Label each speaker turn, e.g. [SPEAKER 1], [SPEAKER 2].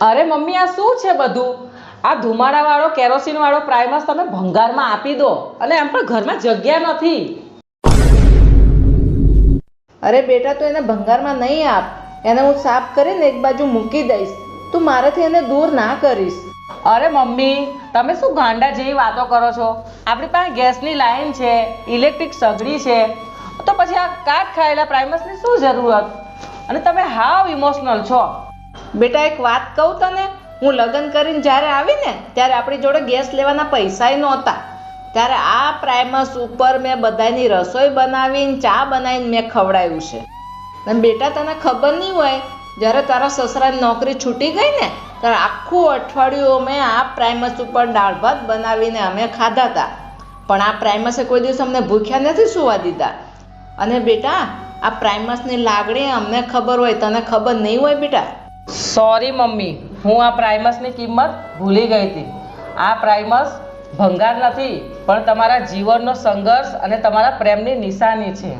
[SPEAKER 1] અરે મમ્મી, આ શું છે બધું? આ ધુમાડાવાળો કેરોસીનવાળો પ્રાઇમસ તમે ભંગારમાં આપી દો. અને એમ પણ ઘરમાં જગ્યા નથી.
[SPEAKER 2] અરે બેટા, તું એને ભંગારમાં નહીં આપ. એને હું સાફ કરીને એક બાજુ મૂકી દઈશ. તું મારાથી એને દૂર ના કરીશ.
[SPEAKER 1] અરે મમ્મી, તમે શું ગાંડા જેવી વાતો કરો છો? આપણી પાસે ગેસની લાઈન છે, ઇલેક્ટ્રિક સગડી છે, તો પછી આ કાટ ખાયેલા પ્રાઇમસની શું જરૂરત? અને તમે હાવ ઇમોશનલ છો.
[SPEAKER 2] બેટા, એક વાત કહું તને, હું લગ્ન કરીને જ્યારે આવી ને ત્યારે આપણી જોડે ગેસ લેવાના પૈસાય નહોતા. ત્યારે આ પ્રાઇમસ ઉપર મેં બધાની રસોઈ બનાવીને, ચા બનાવીને મેં ખવડાવ્યું છે. અને બેટા, તને ખબર નહીં હોય, જ્યારે તારા સસરાની નોકરી છૂટી ગઈ ને ત્યારે આખું અઠવાડિયું મેં આ પ્રાઇમસ ઉપર દાળ ભાત બનાવીને અમે ખાધા હતા. પણ આ પ્રાઇમસે કોઈ દિવસ અમને ભૂખ્યા નથી સુવા દીધા. અને બેટા, આ પ્રાઇમસની લાગણી અમને ખબર હોય, તને ખબર નહીં હોય બેટા.
[SPEAKER 1] સોરી મમ્મી, હું આ પ્રાઇમસની કિંમત ભૂલી ગઈ હતી. આ પ્રાઇમસ ભંગાર નથી, પણ તમારા જીવનનો સંઘર્ષ અને તમારા પ્રેમની નિશાની છે.